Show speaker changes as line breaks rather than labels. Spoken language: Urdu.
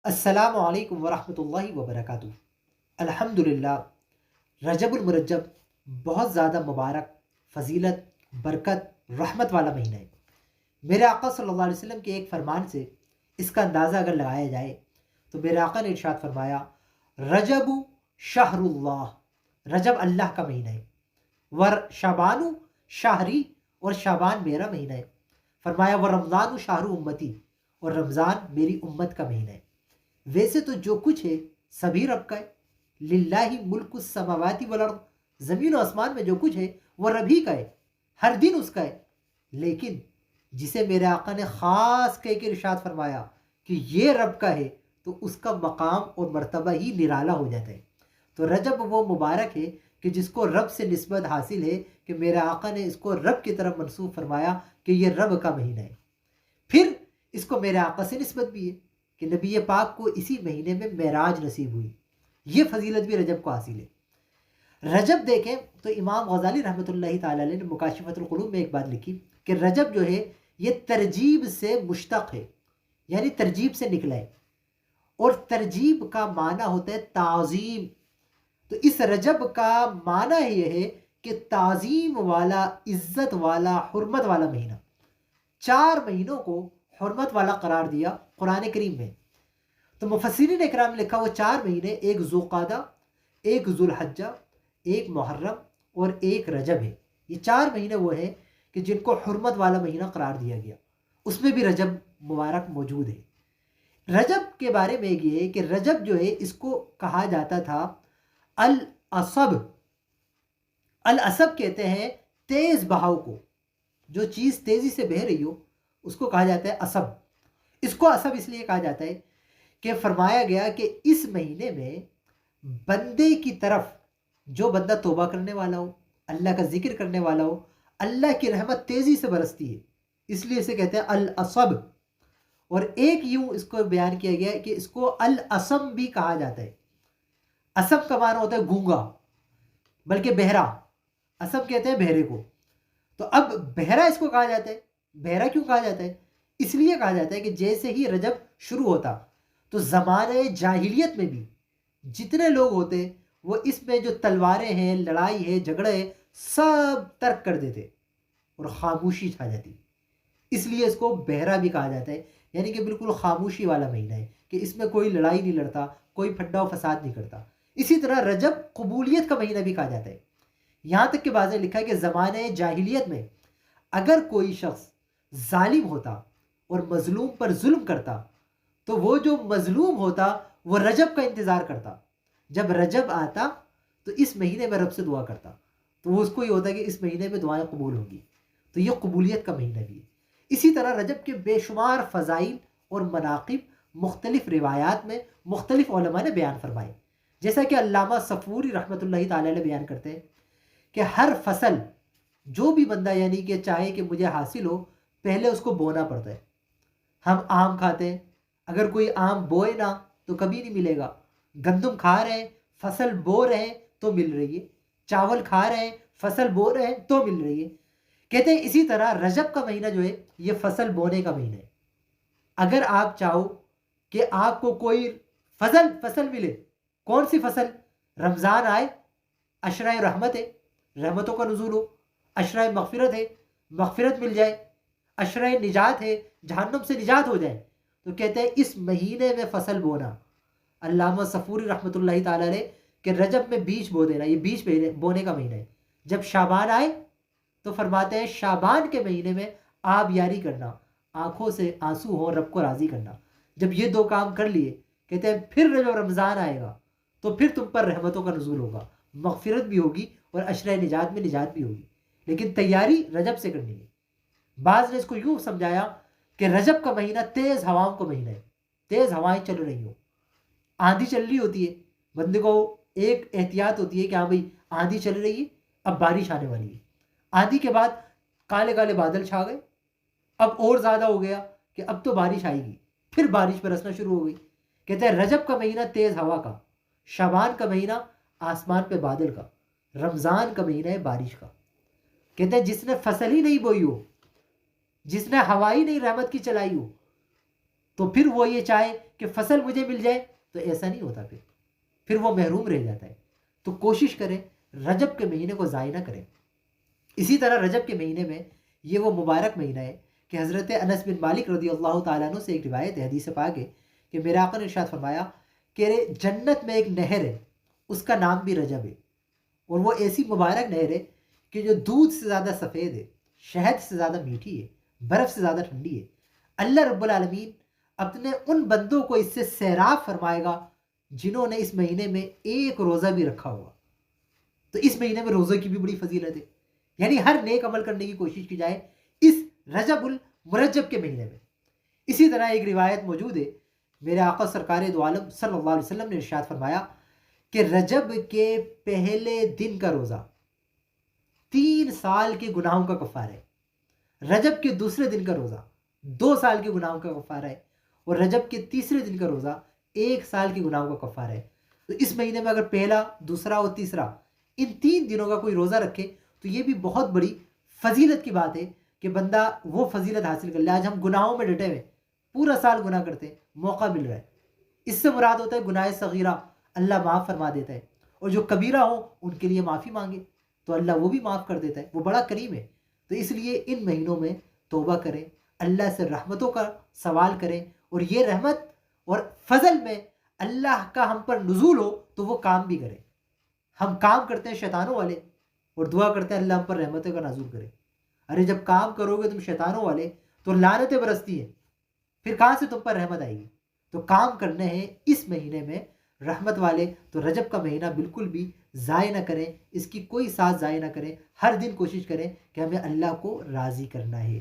السلام علیکم ورحمۃ اللہ وبرکاتہ۔ الحمدللہ، رجب المرجب بہت زیادہ مبارک، فضیلت، برکت، رحمت والا مہینہ ہے۔ میرے آقا صلی اللہ علیہ وسلم کے ایک فرمان سے اس کا اندازہ اگر لگایا جائے تو میرے آقا نے ارشاد فرمایا، رجب شہر اللہ، رجب اللہ کا مہینہ ہے، ور شابان شہری، اور شابان میرا مہینہ ہے۔ فرمایا وہ رمضان شہر امتی، اور رمضان میری امت کا مہینہ ہے۔ ویسے تو جو کچھ ہے سبھی رب کا ہے، للہ ملک السماوات والارض، زمین و آسمان میں جو کچھ ہے وہ رب ہی کا ہے، ہر دن اس کا ہے۔ لیکن جسے میرے آقا نے خاص کہہ کے ارشاد فرمایا کہ یہ رب کا ہے، تو اس کا مقام اور مرتبہ ہی نرالا ہو جاتا ہے۔ تو رجب وہ مبارک ہے کہ جس کو رب سے نسبت حاصل ہے، کہ میرے آقا نے اس کو رب کی طرف منسوب فرمایا کہ یہ رب کا مہینہ ہے۔ پھر اس کو میرے آقا سے نسبت بھی ہے کہ نبی پاک کو اسی مہینے میں معراج نصیب ہوئی، یہ فضیلت بھی رجب کو حاصل ہے۔ رجب دیکھیں تو امام غزالی رحمۃ اللہ تعالی علیہ نے مکاشفۃ القلوب میں ایک بات لکھی کہ رجب جو ہے یہ ترجیب سے مشتق ہے، یعنی ترجیب سے نکلا ہے، اور ترجیب کا معنی ہوتا ہے تعظیم۔ تو اس رجب کا معنی یہ ہے کہ تعظیم والا، عزت والا، حرمت والا مہینہ۔ 4 مہینوں کو حرمت والا قرار دیا قرآن کریم میں۔ تو مفسرین اکرام نے لکھا وہ 4 مہینے، ایک ذوالقعدہ، ایک ذوالحجہ، ایک محرم اور ایک رجب ہے۔ یہ 4 مہینے وہ ہیں کہ جن کو حرمت والا مہینہ قرار دیا گیا، اس میں بھی رجب مبارک موجود ہے۔ رجب کے بارے میں یہ ہے کہ رجب جو ہے اس کو کہا جاتا تھا العصب۔ العصب کہتے ہیں تیز بہاؤ کو، جو چیز تیزی سے بہہ رہی ہو اس کو کہا جاتا ہے عصب۔ اس کو عصب اس لیے کہا جاتا ہے کہ فرمایا گیا کہ اس مہینے میں بندے کی طرف جو بندہ توبہ کرنے والا ہو، اللہ کا ذکر کرنے والا ہو، اللہ کی رحمت تیزی سے برستی ہے، اس لیے اسے کہتے ہیں العصب۔ اور ایک یوں اس کو بیان کیا گیا ہے کہ اس کو العصم بھی کہا جاتا ہے۔ عصم کا معنی ہوتا ہے گونگا، بلکہ بہرا، عصم کہتے ہیں بہرے کو۔ تو اب بہرا اس کو کہا جاتا ہے۔ بہرا کیوں کہا جاتا ہے؟ اس لیے کہا جاتا ہے کہ جیسے ہی رجب شروع ہوتا تو زمانے جاہلیت میں بھی جتنے لوگ ہوتے وہ اس میں جو تلواریں ہیں، لڑائی ہے، جھگڑے ہیں، سب ترک کر دیتے اور خاموشی چھا جاتی۔ اس لیے اس کو بہرا بھی کہا جاتا ہے، یعنی کہ بالکل خاموشی والا مہینہ ہے، کہ اس میں کوئی لڑائی نہیں لڑتا، کوئی پھڈا و فساد نہیں کرتا۔ اسی طرح رجب قبولیت کا مہینہ بھی کہا جاتا ہے۔ یہاں تک کہ بعض نے لکھا ہے کہ زمانے جاہلیت میں اگر کوئی شخص ظالم ہوتا اور مظلوم پر ظلم کرتا تو وہ جو مظلوم ہوتا وہ رجب کا انتظار کرتا، جب رجب آتا تو اس مہینے میں رب سے دعا کرتا، تو وہ اس کو یہ ہوتا کہ اس مہینے میں دعائیں قبول ہوں گی۔ تو یہ قبولیت کا مہینہ بھی ہے۔ اسی طرح رجب کے بے شمار فضائل اور مناقب مختلف روایات میں مختلف علماء نے بیان فرمائے، جیسا کہ علامہ صفوری رحمۃ اللہ تعالی علیہ بیان کرتے ہیں کہ ہر فصل جو بھی بندہ یعنی کہ چاہے کہ مجھے حاصل ہو، پہلے اس کو بونا پڑتا ہے۔ ہم آم کھاتے ہیں، اگر کوئی آم بوئے نہ تو کبھی نہیں ملے گا۔ گندم کھا رہے ہیں، فصل بو رہے ہیں تو مل رہی ہے۔ چاول کھا رہے ہیں، فصل بو رہے ہیں تو مل رہی ہے۔ کہتے ہیں اسی طرح رجب کا مہینہ جو ہے یہ فصل بونے کا مہینہ ہے۔ اگر آپ چاہو کہ آپ کو کوئی فصل ملے، کون سی فصل؟ رمضان آئے، عشرہ رحمت ہے، رحمتوں کا نزول ہو، عشرہ مغفرت ہے، مغفرت مل جائے، عشرہ نجات ہے، جہنم سے نجات ہو جائے، تو کہتے ہیں اس مہینے میں فصل بونا۔ علامہ صفوری رحمۃ اللہ تعالیٰ نے کہ رجب میں بیج بو دینا، یہ بیج بونے کا مہینہ ہے۔ جب شعبان آئے تو فرماتے ہیں شعبان کے مہینے میں آب یاری کرنا، آنکھوں سے آنسو ہو، رب کو راضی کرنا۔ جب یہ 2 کام کر لیے، کہتے ہیں پھر جب رمضان آئے گا تو پھر تم پر رحمتوں کا نزول ہوگا، مغفرت بھی ہوگی اور عشرہ نجات میں نجات بھی ہوگی۔ لیکن تیاری رجب سے کرنی ہے۔ بعض نے اس کو یوں سمجھایا کہ رجب کا مہینہ تیز ہواؤں کا مہینہ ہے، تیز ہوائیں چل رہی ہوں، آندھی چل رہی ہوتی ہے، بندے کو ایک احتیاط ہوتی ہے کہ ہاں بھائی آندھی چل رہی ہے، اب بارش آنے والی ہے۔ آندھی کے بعد کالے کالے بادل چھا گئے، اب اور زیادہ ہو گیا کہ اب تو بارش آئے گی، پھر بارش برسنا شروع ہو گئی۔ کہتے ہیں رجب کا مہینہ تیز ہوا کا، شعبان کا مہینہ آسمان پہ بادل کا، رمضان کا مہینہ ہے بارش کا۔ کہتے ہیں جس نے فصل ہی نہیں بوئی ہو، جس نے ہوا ہی نہیں رحمت کی چلائی ہو، تو پھر وہ یہ چاہے کہ فصل مجھے مل جائے تو ایسا نہیں ہوتا، پھر وہ محروم رہ جاتا ہے۔ تو کوشش کریں رجب کے مہینے کو ضائع نہ کریں۔ اسی طرح رجب کے مہینے میں یہ وہ مبارک مہینہ ہے کہ حضرت انس بن مالک رضی اللہ تعالیٰ عنہ سے ایک روایت ہے، حدیث پاک ہے کہ میرے آقا نے ارشاد فرمایا کہ جنت میں ایک نہر ہے، اس کا نام بھی رجب ہے، اور وہ ایسی مبارک نہر ہے کہ جو دودھ سے زیادہ سفید ہے، شہد سے زیادہ میٹھی ہے، برف سے زیادہ ٹھنڈی ہے۔ اللہ رب العالمین اپنے ان بندوں کو اس سے سیراب فرمائے گا جنہوں نے اس مہینے میں ایک روزہ بھی رکھا ہوا۔ تو اس مہینے میں روزے کی بھی بڑی فضیلت ہے، یعنی ہر نیک عمل کرنے کی کوشش کی جائے اس رجب المرجب کے مہینے میں۔ اسی طرح ایک روایت موجود ہے، میرے آقا سرکار دو عالم صلی اللہ علیہ وسلم نے ارشاد فرمایا کہ رجب کے پہلے دن کا روزہ 3 سال کے گناہوں کا کفارہ ہے، رجب کے دوسرے دن کا روزہ 2 سال کے گناہوں کا کفارہ ہے، اور رجب کے تیسرے دن کا روزہ 1 سال کے گناہوں کا کفارہ ہے۔ تو اس مہینے میں اگر پہلا، دوسرا اور تیسرا ان 3 دنوں کا کوئی روزہ رکھے تو یہ بھی بہت بڑی فضیلت کی بات ہے کہ بندہ وہ فضیلت حاصل کر لے۔ آج ہم گناہوں میں ڈٹے ہوئے، پورا سال گناہ کرتے ہیں، موقع مل رہا ہے، اس سے مراد ہوتا ہے گناہ صغیرہ، اللہ معاف فرما دیتا ہے، اور جو کبیرہ ہو ان کے لیے معافی مانگے تو اللہ وہ بھی معاف کر دیتا ہے، وہ بڑا کریم ہے۔ تو اس لیے ان مہینوں میں توبہ کریں، اللہ سے رحمتوں کا سوال کریں، اور یہ رحمت اور فضل میں اللہ کا ہم پر نزول ہو تو وہ کام بھی کریں۔ ہم کام کرتے ہیں شیطانوں والے اور دعا کرتے ہیں اللہ ہم پر رحمتوں کا نازل کرے۔ ارے جب کام کرو گے تم شیطانوں والے تو لعنتیں برستی ہیں، پھر کہاں سے تم پر رحمت آئے گی؟ تو کام کرنے ہیں اس مہینے میں رحمت والے، تو رجب کا مہینہ بالکل بھی ضائع نہ کریں، اس کی کوئی ساتھ ضائع نہ کریں، ہر دن کوشش کریں کہ ہمیں اللہ کو راضی کرنا ہے۔